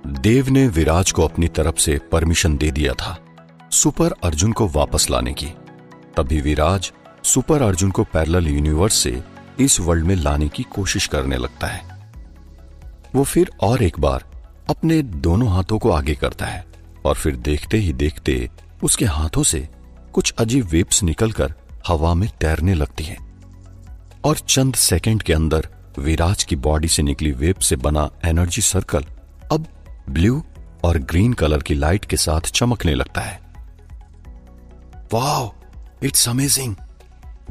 देव ने विराज को अपनी तरफ से परमिशन दे दिया था सुपर अर्जुन को वापस लाने की। तभी विराज सुपर अर्जुन को पैरेलल यूनिवर्स से इस वर्ल्ड में लाने की कोशिश करने लगता है। वो फिर और एक बार अपने दोनों हाथों को आगे करता है और फिर देखते ही देखते उसके हाथों से कुछ अजीब वेव्स निकलकर हवा में तैरने लगती हैं और चंद सेकंड के अंदर विराज की बॉडी से निकली वेव से बना एनर्जी सर्कल अब ब्लू और ग्रीन कलर की लाइट के साथ चमकने लगता है। वाओ, इट्स अमेजिंग,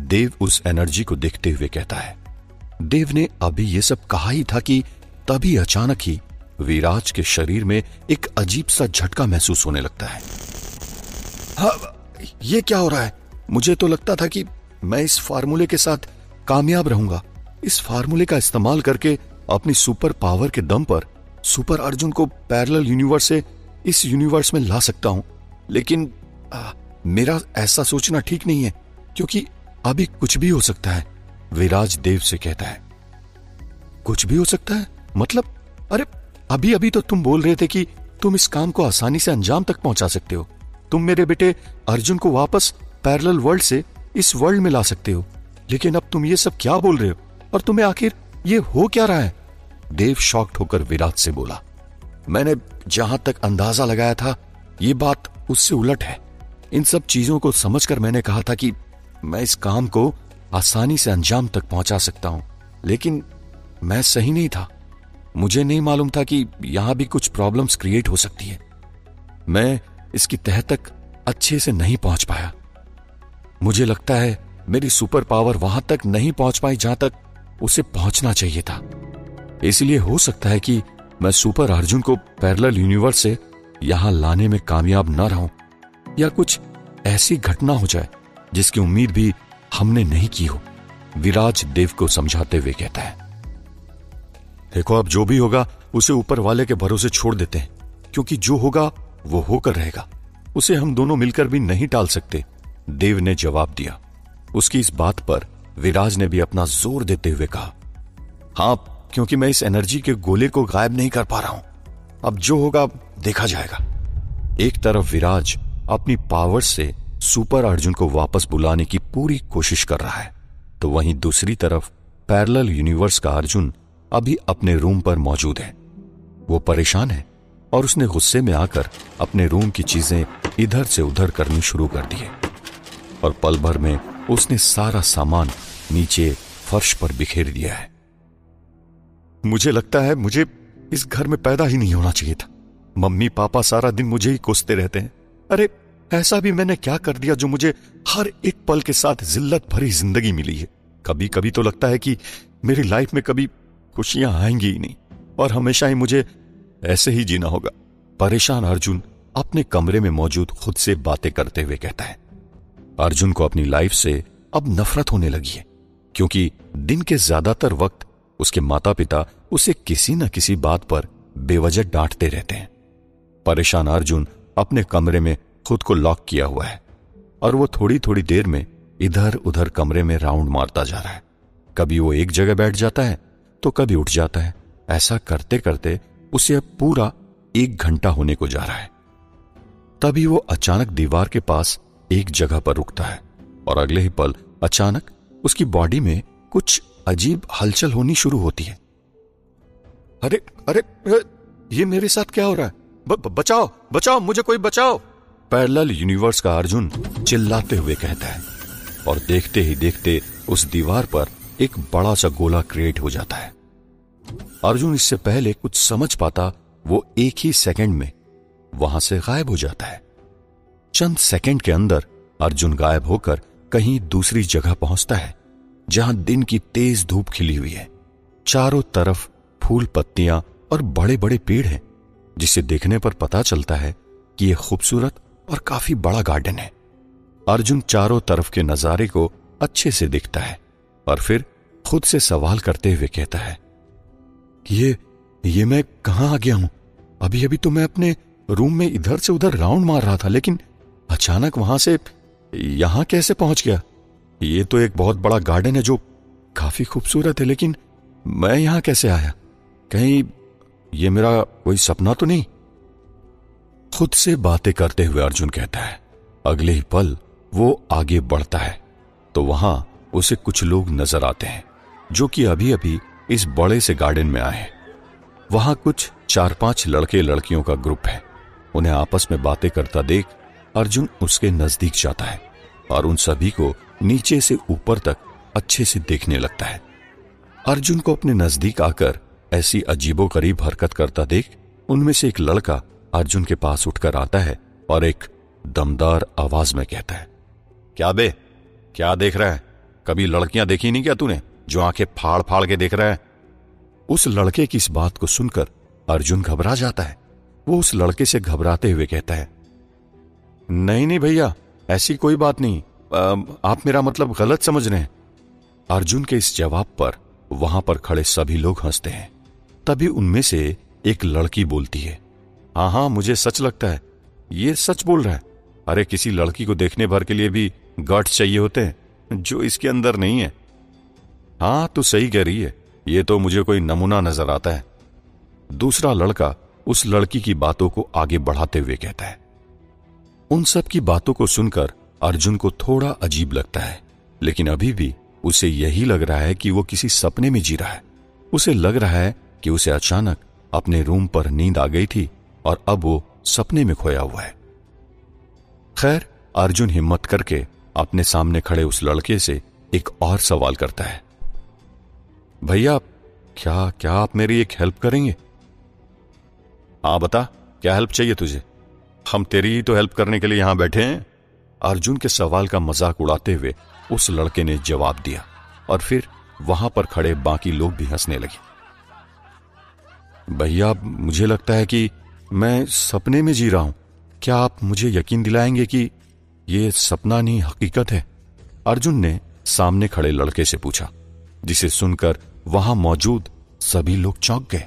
देव उस एनर्जी को देखते हुए कहता है। देव ने अभी ये सब कहा ही था कि तभी अचानक ही विराज के शरीर में एक अजीब सा झटका महसूस होने लगता है। हाँ, ये क्या हो रहा है? मुझे तो लगता था कि मैं इस फार्मूले के साथ कामयाब रहूंगा, इस फार्मूले का इस्तेमाल करके अपनी सुपर पावर के दम पर सुपर अर्जुन को पैरेलल यूनिवर्स से इस यूनिवर्स में ला सकता हूं। लेकिन मेरा ऐसा सोचना ठीक नहीं है क्योंकि अभी कुछ भी हो सकता है। विराज देव से कहता है। कुछ भी हो सकता है मतलब? अरे अभी अभी तो तुम बोल रहे थे कि तुम इस काम को आसानी से अंजाम तक पहुंचा सकते हो। तुम मेरे बेटे अर्जुन को वापस पैरेलल वर्ल्ड से इस वर्ल्ड में ला सकते हो। लेकिन अब तुम ये सब क्या बोल रहे हो और तुम्हें आखिर ये हो क्या रहा है? देव शॉक्ड होकर विराज से बोला। मैंने जहां तक अंदाजा लगाया था ये बात उससे उलट है। इन सब चीजों को समझकर मैंने कहा था कि मैं इस काम को आसानी से अंजाम तक पहुंचा सकता हूं, लेकिन मैं सही नहीं था। मुझे नहीं मालूम था कि यहां भी कुछ प्रॉब्लम्स क्रिएट हो सकती है। मैं इसकी तह तक अच्छे से नहीं पहुंच पाया। मुझे लगता है मेरी सुपर पावर वहां तक नहीं पहुंच पाई जहां तक उसे पहुंचना चाहिए था। इसलिए हो सकता है कि मैं सुपर अर्जुन को पैरेलल यूनिवर्स से यहां लाने में कामयाब न रहूं या कुछ ऐसी घटना हो जाए जिसकी उम्मीद भी हमने नहीं की हो, विराज देव को समझाते हुए कहता है। देखो, अब जो भी होगा उसे ऊपर वाले के भरोसे छोड़ देते हैं, क्योंकि जो होगा वो होकर रहेगा। उसे हम दोनों मिलकर भी नहीं टाल सकते, देव ने जवाब दिया। उसकी इस बात पर विराज ने भी अपना जोर देते हुए कहा, हाँ, क्योंकि मैं इस एनर्जी के गोले को गायब नहीं कर पा रहा हूं। अब जो होगा देखा जाएगा। एक तरफ विराज अपनी पावर से सुपर अर्जुन को वापस बुलाने की पूरी कोशिश कर रहा है, तो वहीं दूसरी तरफ पैरेलल यूनिवर्स का अर्जुन अभी अपने रूम पर मौजूद है। वो परेशान है और उसने गुस्से में आकर अपने रूम की चीजें इधर से उधर करनी शुरू कर दी है और पल भर में उसने सारा सामान नीचे फर्श पर बिखेर दिया है। मुझे लगता है मुझे इस घर में पैदा ही नहीं होना चाहिए था। मम्मी पापा सारा दिन मुझे ही कोसते रहते हैं। अरे ऐसा भी मैंने क्या कर दिया जो मुझे हर एक पल के साथ जिल्लत भरी जिंदगी मिली है? कभी कभी तो लगता है कि मेरी लाइफ में कभी खुशियां आएंगी ही नहीं और हमेशा ही मुझे ऐसे ही जीना होगा। परेशान अर्जुन अपने कमरे में मौजूद खुद से बातें करते हुए कहता है। अर्जुन को अपनी लाइफ से अब नफरत होने लगी है, क्योंकि दिन के ज्यादातर वक्त उसके माता पिता उसे किसी न किसी बात पर बेवजह डांटते रहते हैं। परेशान अर्जुन अपने कमरे में खुद को लॉक किया हुआ है और वो थोड़ी थोड़ी देर में इधर उधर कमरे में राउंड मारता जा रहा है। कभी वो एक जगह बैठ जाता है तो कभी उठ जाता है। ऐसा करते करते उसे अब पूरा 1 घंटा होने को जा रहा है। तभी वो अचानक दीवार के पास एक जगह पर रुकता है और अगले ही पल अचानक उसकी बॉडी में कुछ अजीब हलचल होनी शुरू होती है। अरे अरे ये मेरे साथ क्या हो रहा है? बचाओ बचाओ, मुझे कोई बचाओ! पैरेलल यूनिवर्स का अर्जुन चिल्लाते हुए कहता है और देखते ही देखते उस दीवार पर एक बड़ा सा गोला क्रिएट हो जाता है। अर्जुन इससे पहले कुछ समझ पाता वो एक ही सेकंड में वहां से गायब हो जाता है। चंद सेकंड के अंदर अर्जुन गायब होकर कहीं दूसरी जगह पहुंचता है जहां दिन की तेज धूप खिली हुई है। चारों तरफ फूल पत्तियां और बड़े बड़े पेड़ हैं, जिसे देखने पर पता चलता है कि यह खूबसूरत और काफी बड़ा गार्डन है। अर्जुन चारों तरफ के नजारे को अच्छे से देखता है और फिर खुद से सवाल करते हुए कहता है, ये मैं कहां आ गया हूं? अभी अभी तो मैं अपने रूम में इधर से उधर राउंड मार रहा था, लेकिन अचानक वहां से यहां कैसे पहुंच गया? ये तो एक बहुत बड़ा गार्डन है जो काफी खूबसूरत है, लेकिन मैं यहां कैसे आया? कहीं ये मेरा कोई सपना तो नहीं? खुद से बातें करते हुए अर्जुन कहता है। अगले ही पल वो आगे बढ़ता है तो वहां उसे कुछ लोग नजर आते हैं जो कि अभी अभी इस बड़े से गार्डन में आए हैं। वहां कुछ 4-5 लड़के लड़कियों का ग्रुप है। उन्हें आपस में बातें करता देख अर्जुन उसके नजदीक जाता है और उन सभी को नीचे से ऊपर तक अच्छे से देखने लगता है। अर्जुन को अपने नजदीक आकर ऐसी अजीबोगरीब हरकत करता देख उनमें से एक लड़का अर्जुन के पास उठकर आता है और एक दमदार आवाज में कहता है, क्या बे, क्या देख रहा है? कभी लड़कियां देखी नहीं क्या तूने जो आंखें फाड़ फाड़ के देख रहा है? उस लड़के की इस बात को सुनकर अर्जुन घबरा जाता है। वो उस लड़के से घबराते हुए कहता है, नहीं नहीं भैया, ऐसी कोई बात नहीं, आप मेरा मतलब गलत समझ रहे हैं। अर्जुन के इस जवाब पर वहां पर खड़े सभी लोग हंसते हैं। तभी उनमें से एक लड़की बोलती है, हाँ हाँ, मुझे सच लगता है, ये सच बोल रहा है। अरे किसी लड़की को देखने भर के लिए भी गट्स चाहिए होते हैं जो इसके अंदर नहीं है। हाँ तू सही कह रही है, ये तो मुझे कोई नमूना नजर आता है। दूसरा लड़का उस लड़की की बातों को आगे बढ़ाते हुए कहता है। उन सब की बातों को सुनकर अर्जुन को थोड़ा अजीब लगता है, लेकिन अभी भी उसे यही लग रहा है कि वो किसी सपने में जी रहा है। उसे लग रहा है कि उसे अचानक अपने रूम पर नींद आ गई थी और अब वो सपने में खोया हुआ है। खैर, अर्जुन हिम्मत करके अपने सामने खड़े उस लड़के से एक और सवाल करता है, भैया क्या आप मेरी एक हेल्प करेंगे? हाँ बता, क्या हेल्प चाहिए तुझे? हम तेरी ही तो हेल्प करने के लिए यहां बैठे हैं। अर्जुन के सवाल का मजाक उड़ाते हुए उस लड़के ने जवाब दिया और फिर वहां पर खड़े बाकी लोग भी हंसने लगे। भैया, मुझे लगता है कि मैं सपने में जी रहा हूं। क्या आप मुझे यकीन दिलाएंगे कि यह सपना नहीं हकीकत है? अर्जुन ने सामने खड़े लड़के से पूछा, जिसे सुनकर वहां मौजूद सभी लोग चौंक गए।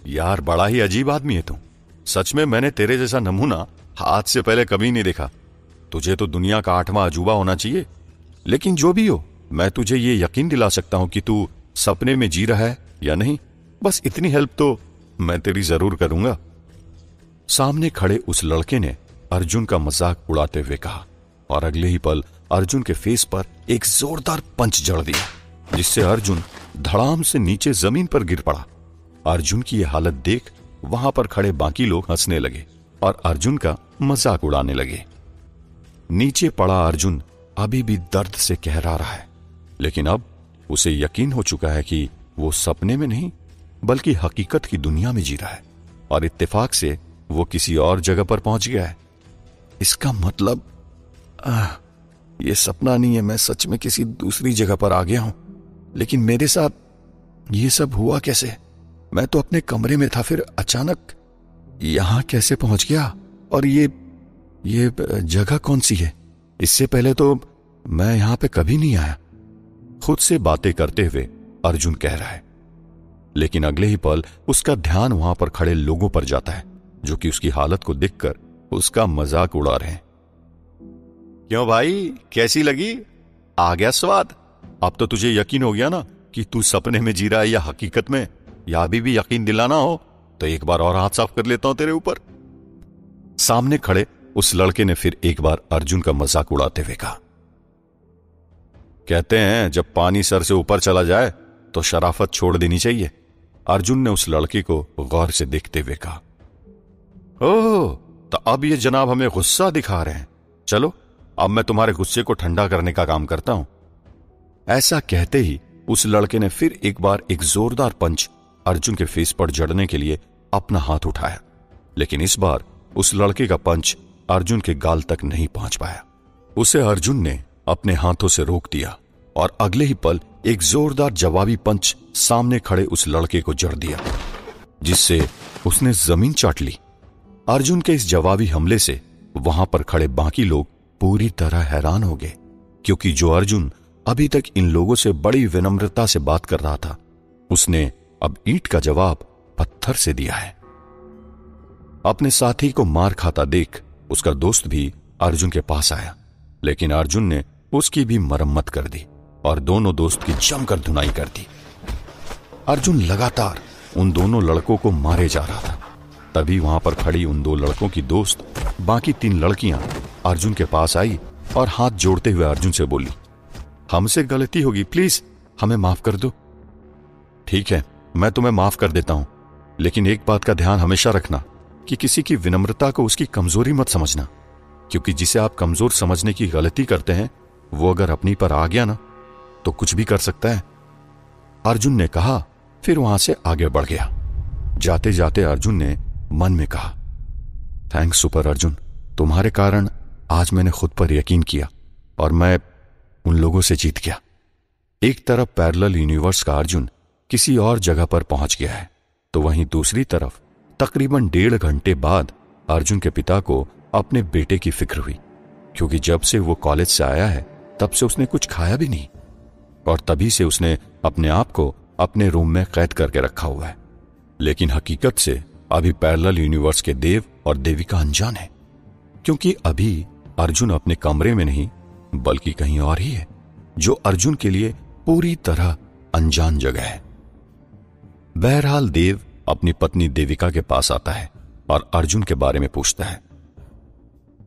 यार, बड़ा ही अजीब आदमी है तू। सच में मैंने तेरे जैसा नमूना आज से पहले कभी नहीं देखा। तुझे तो दुनिया का 8वां अजूबा होना चाहिए। लेकिन जो भी हो, मैं तुझे ये यकीन दिला सकता हूं कि तू सपने में जी रहा है या नहीं। बस इतनी हेल्प तो मैं तेरी जरूर करूंगा। सामने खड़े उस लड़के ने अर्जुन का मजाक उड़ाते हुए कहा और अगले ही पल अर्जुन के फेस पर एक जोरदार पंच जड़ दिया, जिससे अर्जुन धड़ाम से नीचे जमीन पर गिर पड़ा। अर्जुन की यह हालत देख वहां पर खड़े बाकी लोग हंसने लगे और अर्जुन का मजाक उड़ाने लगे। नीचे पड़ा अर्जुन अभी भी दर्द से कहरा रहा है, लेकिन अब उसे यकीन हो चुका है कि वो सपने में नहीं बल्कि हकीकत की दुनिया में जी रहा है और इत्तेफाक से वो किसी और जगह पर पहुंच गया है। इसका मतलब ये सपना नहीं है, मैं सच में किसी दूसरी जगह पर आ गया हूं। लेकिन मेरे साथ ये सब हुआ कैसे? मैं तो अपने कमरे में था, फिर अचानक यहां कैसे पहुंच गया? और ये जगह कौन सी है? इससे पहले तो मैं यहां पे कभी नहीं आया। खुद से बातें करते हुए अर्जुन कह रहा है, लेकिन अगले ही पल उसका ध्यान वहां पर खड़े लोगों पर जाता है जो कि उसकी हालत को देखकर उसका मजाक उड़ा रहे हैं। क्यों भाई, कैसी लगी? आ गया स्वाद? अब तो तुझे यकीन हो गया ना कि तू सपने में जी रहा है या हकीकत में? या अभी भी यकीन दिलाना हो तो एक बार और हाथ साफ कर लेता हूं तेरे ऊपर। सामने खड़े उस लड़के ने फिर एक बार अर्जुन का मजाक उड़ाते हुए कहा, कहते हैं जब पानी सर से ऊपर चला जाए तो शराफत छोड़ देनी चाहिए। अर्जुन ने उस लड़के को गौर से देखते हुए कहा, ओह, तो अब ये जनाब हमें गुस्सा दिखा रहे हैं। चलो, अब मैं तुम्हारे गुस्से को ठंडा करने का काम करता हूं। ऐसा कहते ही उस लड़के ने फिर एक बार एक जोरदार पंच अर्जुन के फेस पर जड़ने के लिए अपना हाथ उठाया, लेकिन इस बार उस लड़के का पंच अर्जुन के गाल तक नहीं पहुंच पाया। उसे अर्जुन ने अपने हाथों से रोक दिया और अगले ही पल एक जोरदार जवाबी पंच सामने खड़े उस लड़के को जड़ दिया, जिससे उसने जमीन चाट ली। अर्जुन के इस जवाबी हमले से वहां पर खड़े बाकी लोग पूरी तरह हैरान हो गए, क्योंकि जो अर्जुन अभी तक इन लोगों से बड़ी विनम्रता से बात कर रहा था, उसने अब ईंट का जवाब पत्थर से दिया है। अपने साथी को मार खाता देख उसका दोस्त भी अर्जुन के पास आया, लेकिन अर्जुन ने उसकी भी मरम्मत कर दी और दोनों दोस्त की जमकर धुनाई कर दी। अर्जुन लगातार उन दोनों लड़कों को मारे जा रहा था। तभी वहां पर खड़ी उन दो लड़कों की दोस्त बाकी 3 लड़कियां अर्जुन के पास आई और हाथ जोड़ते हुए अर्जुन से बोली, हमसे गलती होगी, प्लीज हमें माफ कर दो। ठीक है, मैं तुम्हें माफ कर देता हूं, लेकिन एक बात का ध्यान हमेशा रखना कि किसी की विनम्रता को उसकी कमजोरी मत समझना, क्योंकि जिसे आप कमजोर समझने की गलती करते हैं वो अगर अपनी पर आ गया ना तो कुछ भी कर सकता है। अर्जुन ने कहा, फिर वहां से आगे बढ़ गया। जाते जाते अर्जुन ने मन में कहा, थैंक्स सुपर अर्जुन, तुम्हारे कारण आज मैंने खुद पर यकीन किया और मैं उन लोगों से जीत गया। एक तरफ पैरेलल यूनिवर्स का अर्जुन किसी और जगह पर पहुंच गया है, तो वहीं दूसरी तरफ तकरीबन 1.5 घंटे बाद अर्जुन के पिता को अपने बेटे की फिक्र हुई, क्योंकि जब से वो कॉलेज से आया है तब से उसने कुछ खाया भी नहीं और तभी से उसने अपने आप को अपने रूम में कैद करके रखा हुआ है। लेकिन हकीकत से अभी पैरेलल यूनिवर्स के देव और देविका अनजान है, क्योंकि अभी अर्जुन अपने कमरे में नहीं बल्कि कहीं और ही है, जो अर्जुन के लिए पूरी तरह अनजान जगह है। बहरहाल देव अपनी पत्नी देविका के पास आता है और अर्जुन के बारे में पूछता है,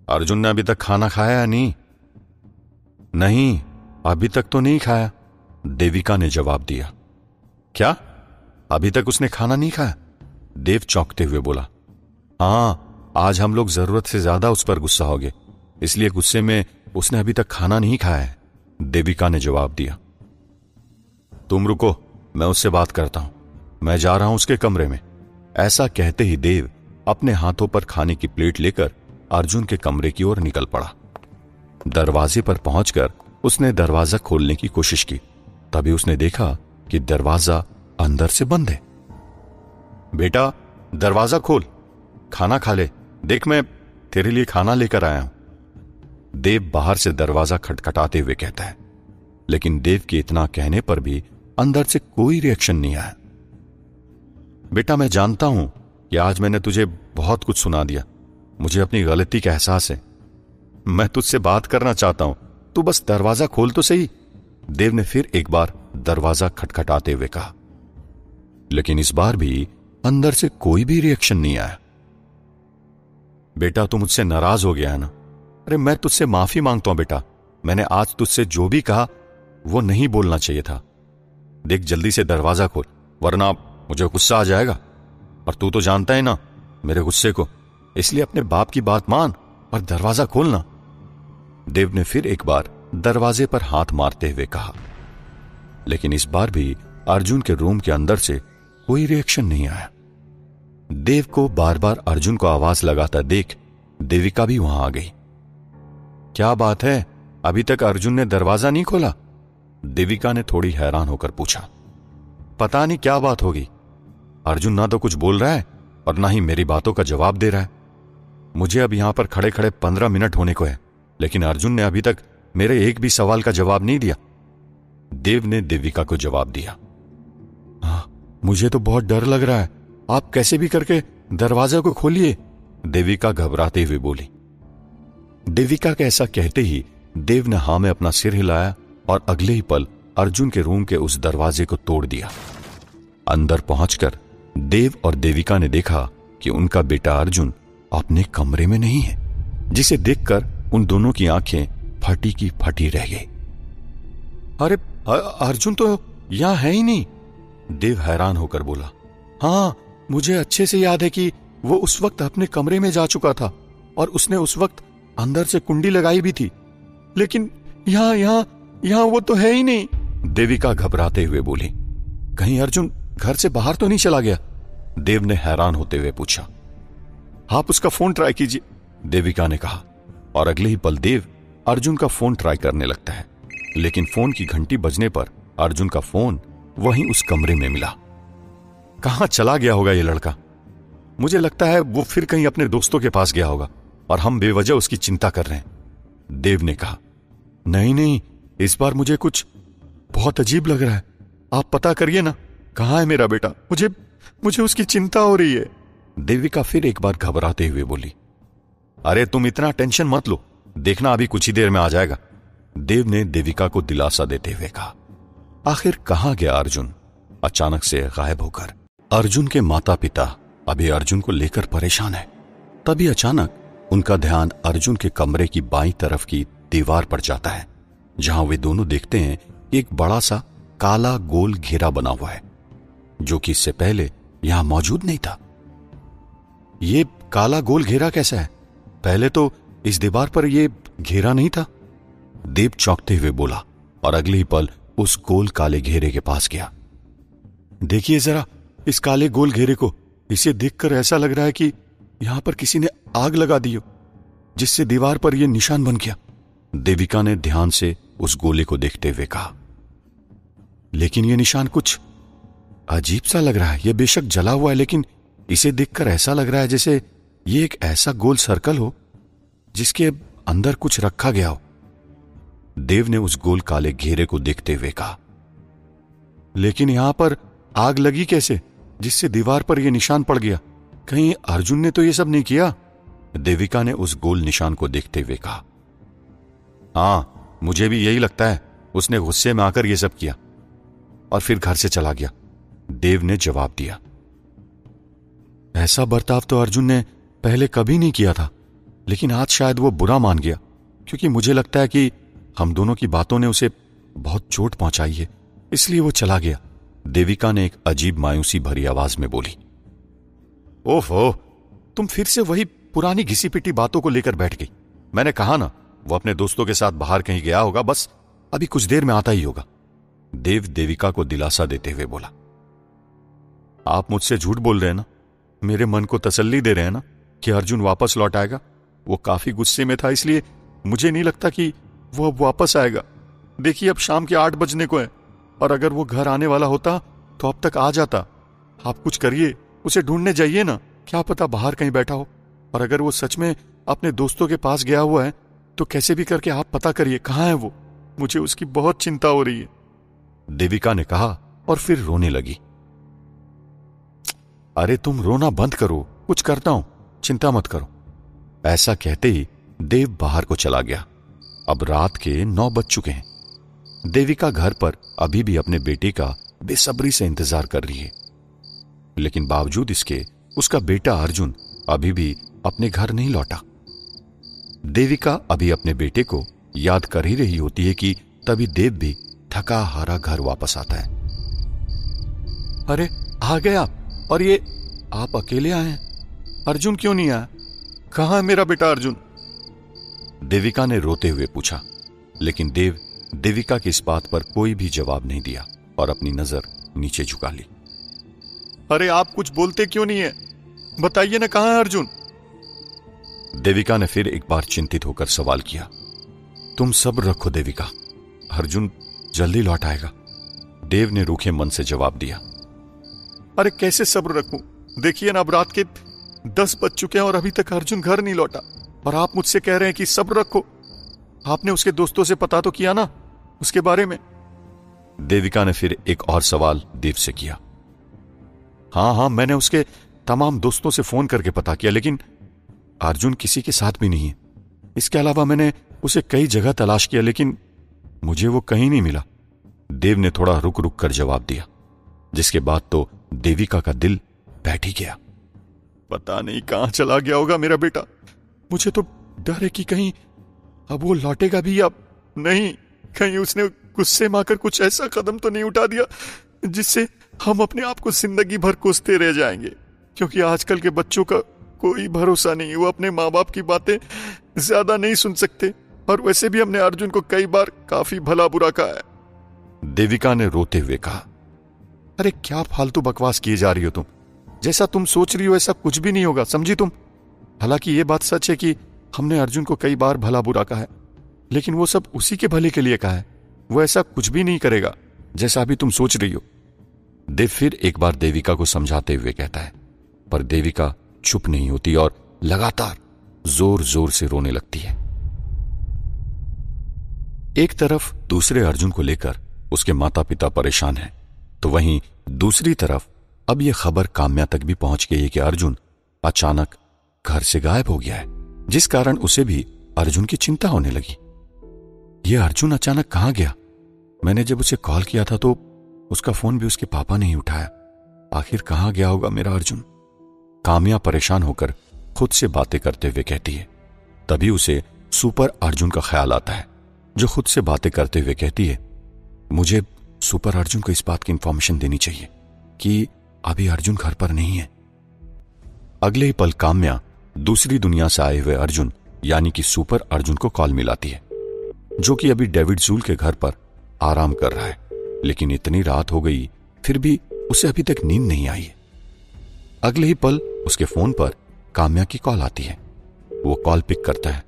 अर्जुन ने अभी तक खाना खाया या नहीं? नहीं, अभी तक तो नहीं खाया, देविका ने जवाब दिया। क्या, अभी तक उसने खाना नहीं खाया? देव चौंकते हुए बोला, हाँ, आज हम लोग जरूरत से ज्यादा उस पर गुस्सा हो गए, इसलिए गुस्से में उसने अभी तक खाना नहीं खाया है, देविका ने जवाब दिया। तुम रुको, मैं उससे बात करता हूं, मैं जा रहा हूं उसके कमरे में। ऐसा कहते ही देव अपने हाथों पर खाने की प्लेट लेकर अर्जुन के कमरे की ओर निकल पड़ा। दरवाजे पर पहुंचकर उसने दरवाजा खोलने की कोशिश की, तभी उसने देखा कि दरवाजा अंदर से बंद है। बेटा, दरवाजा खोल, खाना खा ले, देख मैं तेरे लिए खाना लेकर आया हूं, देव बाहर से दरवाजा खटखटाते हुए कहता है। लेकिन देव के इतना कहने पर भी अंदर से कोई रिएक्शन नहीं आया। बेटा, मैं जानता हूं कि आज मैंने तुझे बहुत कुछ सुना दिया, मुझे अपनी गलती का एहसास है, मैं तुझसे बात करना चाहता हूं, तू बस दरवाजा खोल तो सही, देव ने फिर एक बार दरवाजा खटखटाते हुए कहा। लेकिन इस बार भी अंदर से कोई भी रिएक्शन नहीं आया। बेटा, तू मुझसे नाराज हो गया है ना? अरे मैं तुझसे माफी मांगता हूं बेटा, मैंने आज तुझसे जो भी कहा वो नहीं बोलना चाहिए था। देख, जल्दी से दरवाजा खोल, वरना मुझे गुस्सा आ जाएगा, और तू तो जानता है ना मेरे गुस्से को, इसलिए अपने बाप की बात मान और दरवाजा खोलना। देव ने फिर एक बार दरवाजे पर हाथ मारते हुए कहा। लेकिन इस बार भी अर्जुन के रूम के अंदर से कोई रिएक्शन नहीं आया। देव को बार बार अर्जुन को आवाज लगाता देख देविका भी वहां आ गई। क्या बात है, अभी तक अर्जुन ने दरवाजा नहीं खोला? देविका ने थोड़ी हैरान होकर पूछा। पता नहीं क्या बात होगी, अर्जुन ना तो कुछ बोल रहा है और ना ही मेरी बातों का जवाब दे रहा है। मुझे अब यहां पर खड़े खड़े 15 मिनट होने को है, लेकिन अर्जुन ने अभी तक मेरे एक भी सवाल का जवाब नहीं दिया, देव ने देविका को जवाब दिया। मुझे तो बहुत डर लग रहा है, आप कैसे भी करके दरवाजा को खोलिए, देविका घबराते हुए बोली। देविका का ऐसा कहते ही देव ने हां में अपना सिर हिलाया और अगले ही पल अर्जुन के रूम के उस दरवाजे को तोड़ दिया। अंदर पहुंचकर देव और देविका ने देखा कि उनका बेटा अर्जुन अपने कमरे में नहीं है, जिसे देखकर उन दोनों की आंखें फटी की फटी रह गई। अरे अर्जुन तो यहां है ही नहीं, देव हैरान होकर बोला। हाँ, मुझे अच्छे से याद है कि वो उस वक्त अपने कमरे में जा चुका था और उसने उस वक्त अंदर से कुंडी लगाई भी थी, लेकिन यहां वो तो है ही नहीं, देविका घबराते हुए बोली। कहीं अर्जुन घर से बाहर तो नहीं चला गया? देव ने हैरान होते हुए पूछा। आप उसका फोन ट्राई कीजिए, देविका ने कहा, और अगले ही पल देव अर्जुन का फोन ट्राई करने लगता है। लेकिन फोन की घंटी बजने पर अर्जुन का फोन वहीं उस कमरे में मिला। कहां चला गया होगा ये लड़का? मुझे लगता है वो फिर कहीं अपने दोस्तों के पास गया होगा और हम बेवजह उसकी चिंता कर रहे हैं, देव ने कहा। नहीं, इस बार मुझे कुछ बहुत अजीब लग रहा है, आप पता करिए ना, कहां है मेरा बेटा? मुझे उसकी चिंता हो रही है, देविका फिर एक बार घबराते हुए बोली। अरे तुम इतना टेंशन मत लो, देखना अभी कुछ ही देर में आ जाएगा, देव ने देविका को दिलासा देते हुए कहा। आखिर कहां गया अर्जुन अचानक से गायब होकर? अर्जुन के माता पिता अभी अर्जुन को लेकर परेशान है। तभी अचानक उनका ध्यान अर्जुन के कमरे की बाईं तरफ की दीवार पर जाता है, जहां वे दोनों देखते हैं एक बड़ा सा काला गोल घेरा बना हुआ है, जो कि इससे पहले यहां मौजूद नहीं था। ये काला गोल घेरा कैसा है? पहले तो इस दीवार पर यह घेरा नहीं था। देव चौंकते हुए बोला और अगले ही पल उस गोल काले घेरे के पास गया। देखिए जरा इस काले गोल घेरे को, इसे देखकर ऐसा लग रहा है कि यहां पर किसी ने आग लगा दी हो, जिससे दीवार पर यह निशान बन गया। देविका ने ध्यान से उस गोले को देखते हुए कहा, लेकिन यह निशान कुछ अजीब सा लग रहा है। यह बेशक जला हुआ है, लेकिन इसे देखकर ऐसा लग रहा है जैसे यह एक ऐसा गोल सर्कल हो जिसके अंदर कुछ रखा गया हो। देव ने उस गोल काले घेरे को देखते हुए कहा, लेकिन यहां पर आग लगी कैसे जिससे दीवार पर यह निशान पड़ गया? कहीं अर्जुन ने तो यह सब नहीं किया? देविका ने उस गोल निशान को देखते हुए कहा, हां, मुझे भी यही लगता है। उसने गुस्से में आकर यह सब किया और फिर घर से चला गया, देव ने जवाब दिया। ऐसा बर्ताव तो अर्जुन ने पहले कभी नहीं किया था, लेकिन आज शायद वो बुरा मान गया, क्योंकि मुझे लगता है कि हम दोनों की बातों ने उसे बहुत चोट पहुंचाई है, इसलिए वो चला गया। देविका ने एक अजीब मायूसी भरी आवाज में बोली। ओहो, तुम फिर से वही पुरानी घिसी पिटी बातों को लेकर बैठ गई। मैंने कहा ना, वो अपने दोस्तों के साथ बाहर कहीं गया होगा, बस अभी कुछ देर में आता ही होगा। देव देविका को दिलासा देते हुए बोला। आप मुझसे झूठ बोल रहे हैं ना? मेरे मन को तसल्ली दे रहे हैं ना कि अर्जुन वापस लौट आएगा? वो काफी गुस्से में था, इसलिए मुझे नहीं लगता कि वो अब वापस आएगा। देखिए, अब शाम के 8 बजने को है, और अगर वो घर आने वाला होता तो अब तक आ जाता। आप कुछ करिए, उसे ढूंढने जाइए ना, क्या पता बाहर कहीं बैठा हो। और अगर वो सच में अपने दोस्तों के पास गया हुआ है तो कैसे भी करके आप पता करिए कहां है वो। मुझे उसकी बहुत चिंता हो रही है, देविका ने कहा और फिर रोने लगी। अरे तुम रोना बंद करो, कुछ करता हूं, चिंता मत करो। ऐसा कहते ही देव बाहर को चला गया। अब रात के 9 बज चुके हैं। देविका घर पर अभी भी अपने बेटे का बेसब्री से इंतजार कर रही है, लेकिन बावजूद इसके उसका बेटा अर्जुन अभी भी अपने घर नहीं लौटा। देविका अभी अपने बेटे को याद कर ही रही होती है कि तभी देव भी थका हारा घर वापस आता है। अरे आ गए आप, और ये आप अकेले आए हैं? अर्जुन क्यों नहीं आया? कहां है मेरा बेटा अर्जुन? देविका ने रोते हुए पूछा, लेकिन देव देविका की इस बात पर कोई भी जवाब नहीं दिया और अपनी नजर नीचे झुका ली। अरे आप कुछ बोलते क्यों नहीं है? बताइए ना, कहां है अर्जुन? देविका ने फिर एक बार चिंतित होकर सवाल किया। तुम सब्र रखो देविका, अर्जुन जल्दी लौट आएगा, देव ने रूखे मन से जवाब दिया। अरे कैसे सब्र रखूं? देखिए ना, अब रात के 10 बज चुके हैं और अभी तक अर्जुन घर नहीं लौटा, और आप मुझसे कह रहे हैं कि सब्र रखो। आपने उसके दोस्तों से पता तो किया ना उसके बारे में? देविका ने फिर एक और सवाल देव से किया। हां, मैंने उसके तमाम दोस्तों से फोन करके पता किया, लेकिन अर्जुन किसी के साथ भी नहीं है। इसके अलावा मैंने उसे कई जगह तलाश किया, लेकिन मुझे वो कहीं नहीं मिला, देव ने थोड़ा रुक रुक कर जवाब दिया, जिसके बाद तो देविका का दिल बैठ ही गया। पता नहीं कहां चला गया होगा मेरा बेटा। मुझे तो डर है कि कहीं अब वो लौटेगा भी या नहीं, कहीं उसने गुस्से में आकर कुछ ऐसा कदम तो नहीं उठा दिया जिससे हम अपने आप को जिंदगी भर कोसते रह जाएंगे। क्योंकि आजकल के बच्चों का कोई भरोसा नहीं, वो अपने माँ बाप की बातें ज्यादा नहीं सुन सकते, और वैसे भी हमने अर्जुन को कई बार काफी भला बुरा कहा है, देविका ने रोते हुए कहा। अरे क्या फालतू बकवास किए जा रही हो तुम? जैसा तुम सोच रही हो ऐसा कुछ भी नहीं होगा, समझी तुम? हालांकि ये बात सच है कि हमने अर्जुन को कई बार भला बुरा कहा है, लेकिन वो सब उसी के भले के लिए कहा है। वो ऐसा कुछ भी नहीं करेगा जैसा अभी तुम सोच रही हो, देव फिर एक बार देविका को समझाते हुए कहता है। पर देविका चुप नहीं होती और लगातार जोर जोर से रोने लगती है। एक तरफ दूसरे अर्जुन को लेकर उसके माता पिता परेशान हैं, तो वहीं दूसरी तरफ अब यह खबर काम्या तक भी पहुंच गई है कि अर्जुन अचानक घर से गायब हो गया है, जिस कारण उसे भी अर्जुन की चिंता होने लगी। यह अर्जुन अचानक कहां गया? मैंने जब उसे कॉल किया था तो उसका फोन भी उसके पापा ने ही उठाया। आखिर कहां गया होगा मेरा अर्जुन? काम्या परेशान होकर खुद से बातें करते हुए कहती है। तभी उसे सुपर अर्जुन का ख्याल आता है, जो खुद से बातें करते हुए कहती है, मुझे सुपर अर्जुन को इस बात की इंफॉर्मेशन देनी चाहिए कि अभी अर्जुन घर पर नहीं है। अगले ही पल काम्या दूसरी दुनिया से आए हुए अर्जुन यानी कि सुपर अर्जुन को कॉल मिलाती है, जो कि अभी डेविड जूल के घर पर आराम कर रहा है। लेकिन इतनी रात हो गई फिर भी उसे अभी तक नींद नहीं आई है। अगले ही पल उसके फोन पर काम्या की कॉल आती है। वो कॉल पिक करता है।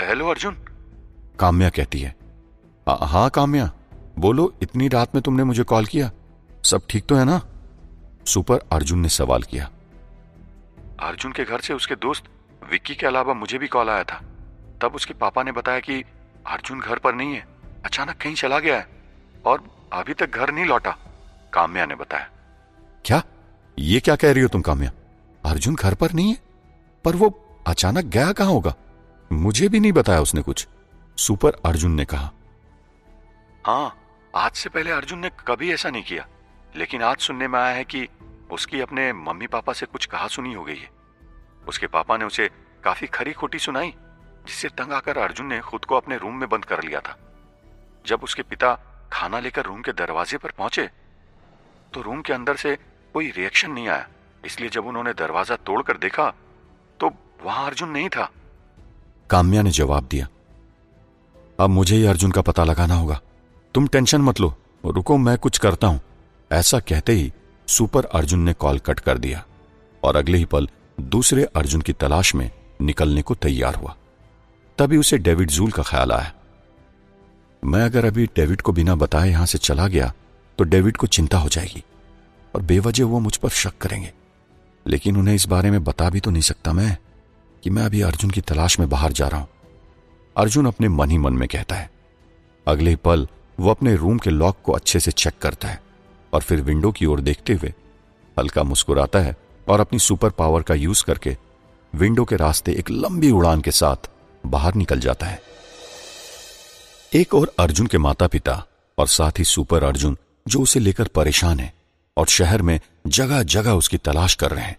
हेलो अर्जुन, काम्या कहती है। हाँ काम्या, बोलो, इतनी रात में तुमने मुझे कॉल किया, सब ठीक तो है ना? सुपर अर्जुन ने सवाल किया। अर्जुन के घर से उसके दोस्त विक्की के अलावा मुझे भी कॉल आया था। तब उसके पापा ने बताया कि अर्जुन घर पर नहीं है, अचानक कहीं चला गया है और अभी तक घर नहीं लौटा, काम्या ने बताया। क्या? ये क्या कह रही हो तुम काम्या? अर्जुन घर पर नहीं है? पर वो अचानक गया कहां होगा? मुझे भी नहीं बताया उसने कुछ, सुपर अर्जुन ने कहा। हाँ, आज से पहले अर्जुन ने कभी ऐसा नहीं किया, लेकिन आज सुनने में आया है कि उसकी अपने मम्मी पापा से कुछ कहा सुनी हो गई है। उसके पापा ने उसे काफी खरी खोटी सुनाई, जिससे तंग आकर अर्जुन ने खुद को अपने रूम में बंद कर लिया था। जब उसके पिता खाना लेकर रूम के दरवाजे पर पहुंचे तो रूम के अंदर से कोई रिएक्शन नहीं आया, इसलिए जब उन्होंने दरवाजा तोड़कर देखा तो वहां अर्जुन नहीं था, काम्या ने जवाब दिया। अब मुझे ही अर्जुन का पता लगाना होगा, तुम टेंशन मत लो, रुको मैं कुछ करता हूं। ऐसा कहते ही सुपर अर्जुन ने कॉल कट कर दिया और अगले ही पल दूसरे अर्जुन की तलाश में निकलने को तैयार हुआ। तभी उसे डेविड जूल का ख्याल आया। मैं अगर अभी डेविड को बिना बताए यहां से चला गया तो डेविड को चिंता हो जाएगी और बेवजह वो मुझ पर शक करेंगे, लेकिन उन्हें इस बारे में बता भी तो नहीं सकता मैं कि मैं अभी अर्जुन की तलाश में बाहर जा रहा हूं, अर्जुन अपने मन ही मन में कहता है। अगले पल वो अपने रूम के लॉक को अच्छे से चेक करता है और फिर विंडो की ओर देखते हुए हल्का मुस्कुराता है और अपनी सुपर पावर का यूज करके विंडो के रास्ते एक लंबी उड़ान के साथ बाहर निकल जाता है। एक और अर्जुन के माता पिता और साथ ही सुपर अर्जुन जो उसे लेकर परेशान है और शहर में जगह जगह उसकी तलाश कर रहे हैं,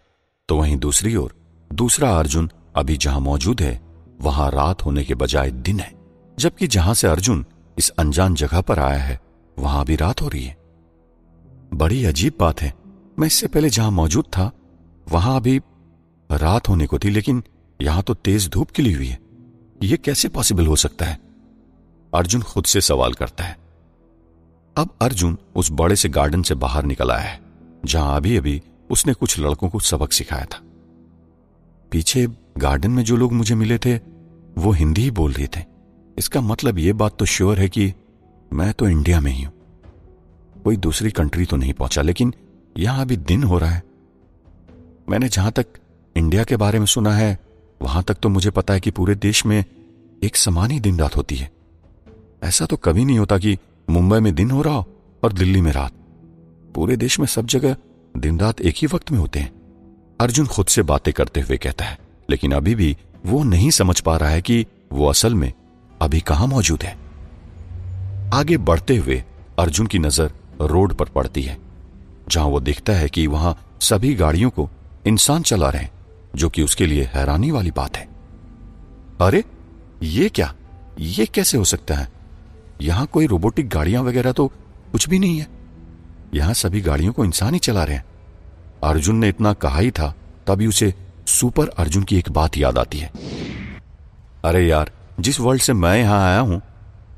तो वहीं दूसरी ओर दूसरा अर्जुन अभी जहां मौजूद है वहां रात होने के बजाय दिन है, जबकि जहां से अर्जुन इस अनजान जगह पर आया है वहां भी रात हो रही है। बड़ी अजीब बात है, मैं इससे पहले जहां मौजूद था वहां अभी रात होने को थी, लेकिन यहां तो तेज धूप खिली हुई है। यह कैसे पॉसिबल हो सकता है? अर्जुन खुद से सवाल करता है। अब अर्जुन उस बड़े से गार्डन से बाहर निकल आया है जहां अभी अभी उसने कुछ लड़कों को सबक सिखाया था। पीछे गार्डन में जो लोग मुझे मिले थे वो हिंदी ही बोल रहे थे। इसका मतलब ये बात तो श्योर है कि मैं तो इंडिया में ही हूं, कोई दूसरी कंट्री तो नहीं पहुंचा। लेकिन यहां अभी दिन हो रहा है। मैंने जहां तक इंडिया के बारे में सुना है वहां तक तो मुझे पता है कि पूरे देश में एक समान ही दिन रात होती है। ऐसा तो कभी नहीं होता कि मुंबई में दिन हो रहा हो और दिल्ली में रात। पूरे देश में सब जगह दिन रात एक ही वक्त में होते हैं, अर्जुन खुद से बातें करते हुए कहता है। लेकिन अभी भी वो नहीं समझ पा रहा है कि वो असल में अभी कहां मौजूद है। आगे बढ़ते हुए अर्जुन की नजर रोड पर पड़ती है जहां वो देखता है कि वहां सभी गाड़ियों को इंसान चला रहे हैं, जो कि उसके लिए हैरानी वाली बात है। अरे ये क्या, ये कैसे हो सकता है? यहां कोई रोबोटिक गाड़ियां वगैरह तो कुछ भी नहीं है, यहां सभी गाड़ियों को इंसान ही चला रहे हैं। अर्जुन ने इतना कहा ही था तभी उसे सुपर अर्जुन की एक बात याद आती है। अरे यार, जिस वर्ल्ड से मैं यहां आया हूं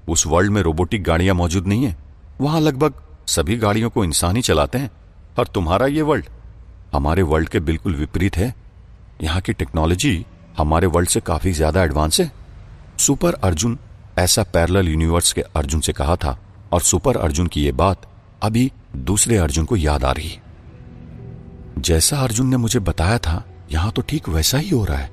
उस वर्ल्ड में रोबोटिक गाड़ियां मौजूद नहीं है। वहां लगभग सभी गाड़ियों को इंसान ही चलाते हैं और तुम्हारा ये वर्ल्ड हमारे वर्ल्ड के बिल्कुल विपरीत है। यहां की टेक्नोलॉजी हमारे वर्ल्ड से काफी ज्यादा एडवांस है। सुपर अर्जुन ऐसा पैरेलल यूनिवर्स के अर्जुन से कहा था और सुपर अर्जुन की यह बात अभी दूसरे अर्जुन को याद आ रही है। जैसा अर्जुन ने मुझे बताया था यहां तो ठीक वैसा ही हो रहा है।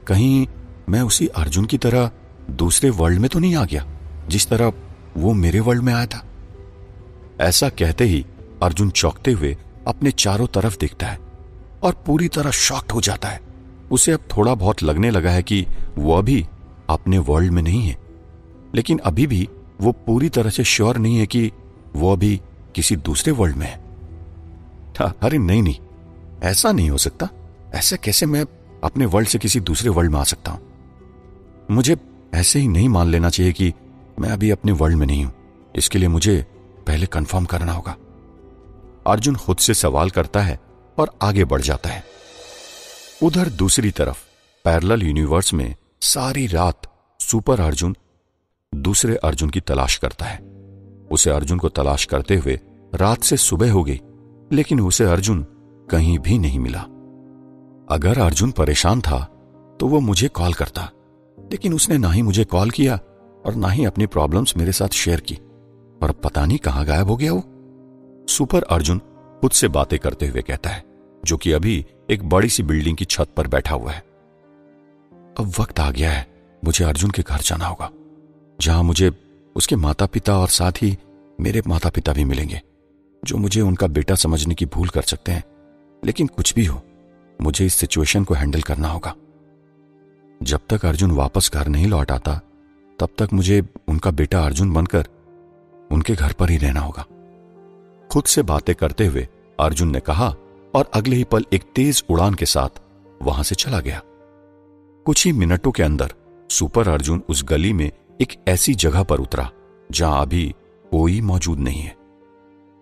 कहीं मैं उसी अर्जुन की तरह दूसरे वर्ल्ड में तो नहीं आ गया जिस तरह वो मेरे वर्ल्ड में आया था। ऐसा कहते ही अर्जुन चौंकते हुए अपने चारों तरफ देखता है और पूरी तरह शॉक्ड हो जाता है। उसे अब थोड़ा बहुत लगने लगा है कि वो अभी अपने वर्ल्ड में नहीं है, लेकिन अभी भी वो पूरी तरह से श्योर नहीं है कि वो अभी किसी दूसरे वर्ल्ड में है। अरे नहीं नहीं, ऐसा नहीं हो सकता। ऐसे कैसे मैं अपने वर्ल्ड से किसी दूसरे वर्ल्ड में आ सकता हूं? मुझे ऐसे ही नहीं मान लेना चाहिए कि मैं अभी अपने वर्ल्ड में नहीं हूं। इसके लिए मुझे पहले कंफर्म करना होगा। अर्जुन खुद से सवाल करता है और आगे बढ़ जाता है। उधर दूसरी तरफ पैरेलल यूनिवर्स में सारी रात सुपर अर्जुन दूसरे अर्जुन की तलाश करता है। उसे अर्जुन को तलाश करते हुए रात से सुबह हो गई, लेकिन उसे अर्जुन कहीं भी नहीं मिला। अगर अर्जुन परेशान था तो वो मुझे कॉल करता, लेकिन उसने ना ही मुझे कॉल किया और ना ही अपनी प्रॉब्लम्स मेरे साथ शेयर की। और पता नहीं कहां गायब हो गया वो। सुपर अर्जुन खुद से बातें करते हुए कहता है, जो कि अभी एक बड़ी सी बिल्डिंग की छत पर बैठा हुआ है। अब वक्त आ गया है, मुझे अर्जुन के घर जाना होगा, जहां मुझे उसके माता पिता और साथ ही मेरे माता पिता भी मिलेंगे, जो मुझे उनका बेटा समझने की भूल कर सकते हैं। लेकिन कुछ भी हो, मुझे इस सिचुएशन को हैंडल करना होगा। जब तक अर्जुन वापस घर नहीं लौट आता, तब तक मुझे उनका बेटा अर्जुन बनकर उनके घर पर ही रहना होगा। खुद से बातें करते हुए अर्जुन ने कहा और अगले ही पल एक तेज उड़ान के साथ वहां से चला गया। कुछ ही मिनटों के अंदर सुपर अर्जुन उस गली में एक ऐसी जगह पर उतरा जहां अभी कोई मौजूद नहीं है।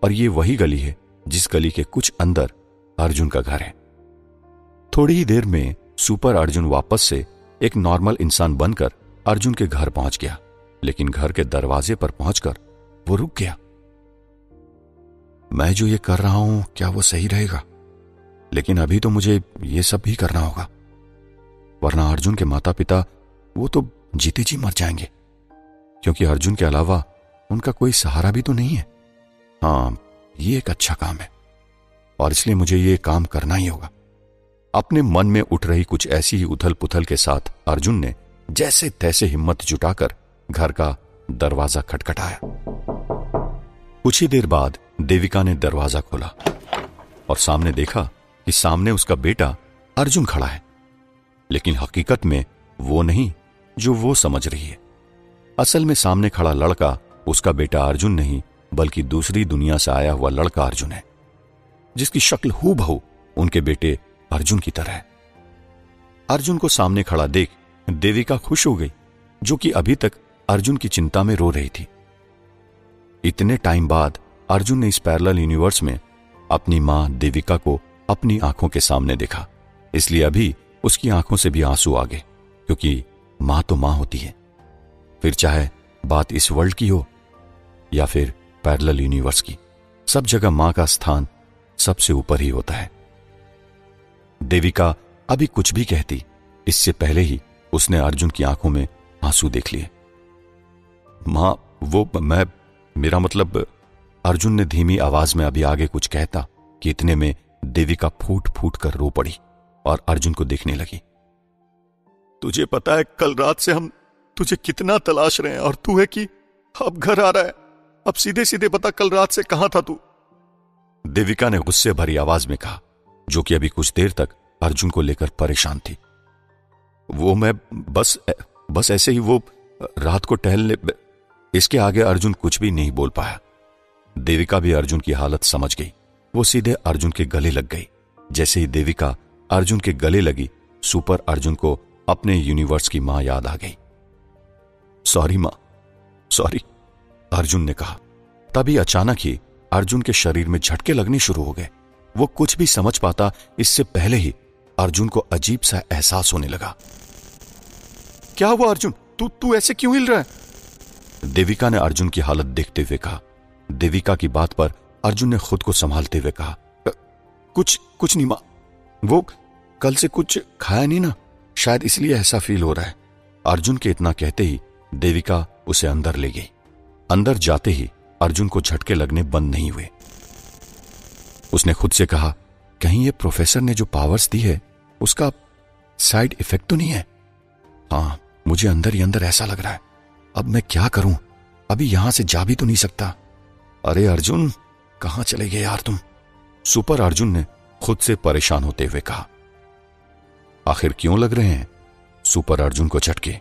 और ये वही गली है जिस गली के कुछ अंदर अर्जुन का घर है। थोड़ी ही देर में सुपर अर्जुन वापस से एक नॉर्मल इंसान बनकर अर्जुन के घर पहुंच गया, लेकिन घर के दरवाजे पर पहुंचकर वो रुक गया। मैं जो ये कर रहा हूं, क्या वो सही रहेगा? लेकिन अभी तो मुझे ये सब भी करना होगा, वरना अर्जुन के माता पिता वो तो जीते जी मर जाएंगे, क्योंकि अर्जुन के अलावा उनका कोई सहारा भी तो नहीं है। हाँ, ये एक अच्छा काम है और इसलिए मुझे ये काम करना ही होगा। अपने मन में उठ रही कुछ ऐसी ही उथल पुथल के साथ अर्जुन ने जैसे तैसे हिम्मत जुटाकर घर का दरवाजा खटखटाया। कुछ ही देर बाद देविका ने दरवाजा खोला और सामने देखा कि सामने उसका बेटा अर्जुन खड़ा है, लेकिन हकीकत में वो नहीं जो वो समझ रही है। असल में सामने खड़ा लड़का उसका बेटा अर्जुन नहीं, बल्कि दूसरी दुनिया से आया हुआ लड़का अर्जुन है, जिसकी शक्ल हूबहू उनके बेटे अर्जुन की तरह है। अर्जुन को सामने खड़ा देख देविका खुश हो गई, जो कि अभी तक अर्जुन की चिंता में रो रही थी। इतने टाइम बाद अर्जुन ने इस पैरेलल यूनिवर्स में अपनी मां देविका को अपनी आंखों के सामने देखा, इसलिए अभी उसकी आंखों से भी आंसू आ गए, क्योंकि मां तो मां होती है, फिर चाहे बात इस वर्ल्ड की हो या फिर पैरेलल यूनिवर्स की, सब जगह मां का स्थान सबसे ऊपर ही होता है। देविका अभी कुछ भी कहती, इससे पहले ही उसने अर्जुन की आंखों में आंसू देख लिए। मां, वो मेरा मतलब, अर्जुन ने धीमी आवाज में अभी आगे कुछ कहता कि इतने में देविका फूट फूट कर रो पड़ी और अर्जुन को देखने लगी। तुझे पता है कल रात से हम तुझे कितना तलाश रहे हैं और तू है कि अब घर आ रहा है। अब सीधे सीधे बता, कल रात से कहां था तू? देविका ने गुस्से भरी आवाज में कहा, जो कि अभी कुछ देर तक अर्जुन को लेकर परेशान थी। वो मैं बस ऐसे ही वो रात को टहलने। इसके आगे अर्जुन कुछ भी नहीं बोल पाया। देविका भी अर्जुन की हालत समझ गई। वो सीधे अर्जुन के गले लग गई। जैसे ही देविका अर्जुन के गले लगी, सुपर अर्जुन को अपने यूनिवर्स की मां याद आ गई। सॉरी मां, सॉरी, अर्जुन ने कहा। तभी अचानक ही अर्जुन के शरीर में झटके लगने शुरू हो गए। वो कुछ भी समझ पाता इससे पहले ही अर्जुन को अजीब सा एहसास होने लगा। क्या हुआ अर्जुन? तू ऐसे क्यों हिल रहा है? देविका ने अर्जुन की हालत देखते हुए कहा। देविका की बात पर अर्जुन ने खुद को संभालते हुए कहा, कुछ नहीं मां, वो कल से कुछ खाया नहीं ना, शायद इसलिए ऐसा फील हो रहा है। अर्जुन के इतना कहते ही देविका उसे अंदर ले गई। अंदर जाते ही अर्जुन को झटके लगने बंद नहीं हुए। उसने खुद से कहा, कहीं ये प्रोफेसर ने जो पावर्स दी है उसका साइड इफेक्ट तो नहीं है? हाँ, मुझे अंदर ही अंदर ऐसा लग रहा है। अब मैं क्या करूं? अभी यहां से जा भी तो नहीं सकता। अरे अर्जुन, कहां चले गए यार तुम? सुपर अर्जुन ने खुद से परेशान होते हुए कहा। आखिर क्यों लग रहे हैं सुपर अर्जुन को झटके?